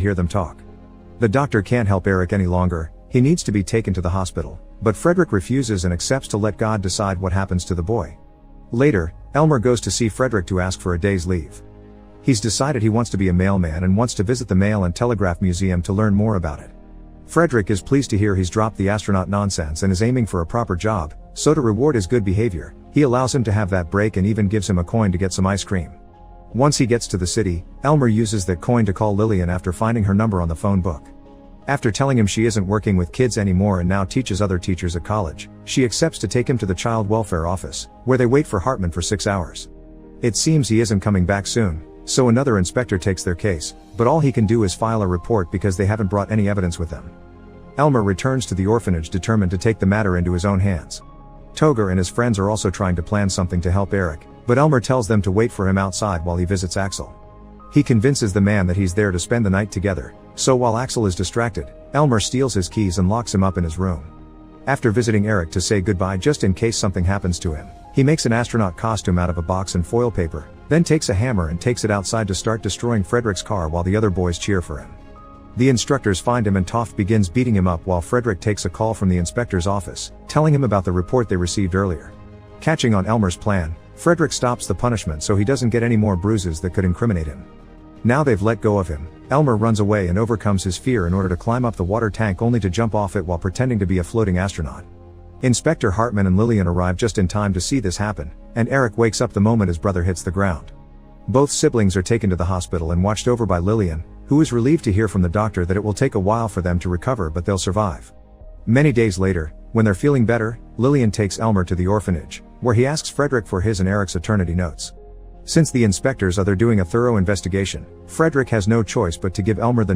hear them talk. The doctor can't help Eric any longer, he needs to be taken to the hospital, but Frederick refuses and accepts to let God decide what happens to the boy. Later, Elmer goes to see Frederick to ask for a day's leave. He's decided he wants to be a mailman and wants to visit the Mail and Telegraph Museum to learn more about it. Frederick is pleased to hear he's dropped the astronaut nonsense and is aiming for a proper job, so to reward his good behavior, he allows him to have that break and even gives him a coin to get some ice cream. Once he gets to the city, Elmer uses that coin to call Lillian after finding her number on the phone book. After telling him she isn't working with kids anymore and now teaches other teachers at college, she accepts to take him to the child welfare office, where they wait for Hartman for 6 hours. It seems he isn't coming back soon, so another inspector takes their case, but all he can do is file a report because they haven't brought any evidence with them. Elmer returns to the orphanage determined to take the matter into his own hands. Toger and his friends are also trying to plan something to help Eric, but Elmer tells them to wait for him outside while he visits Axel. He convinces the man that he's there to spend the night together, so while Axel is distracted, Elmer steals his keys and locks him up in his room. After visiting Eric to say goodbye just in case something happens to him, he makes an astronaut costume out of a box and foil paper, then takes a hammer and takes it outside to start destroying Frederick's car while the other boys cheer for him. The instructors find him and Toft begins beating him up while Frederick takes a call from the inspector's office, telling him about the report they received earlier. Catching on Elmer's plan, Frederick stops the punishment so he doesn't get any more bruises that could incriminate him. Now they've let go of him, Elmer runs away and overcomes his fear in order to climb up the water tank only to jump off it while pretending to be a floating astronaut. Inspector Hartman and Lillian arrive just in time to see this happen, and Eric wakes up the moment his brother hits the ground. Both siblings are taken to the hospital and watched over by Lillian, who is relieved to hear from the doctor that it will take a while for them to recover but they'll survive. Many days later, when they're feeling better, Lillian takes Elmer to the orphanage, where he asks Frederick for his and Eric's eternity notes. Since the inspectors are there doing a thorough investigation, Frederick has no choice but to give Elmer the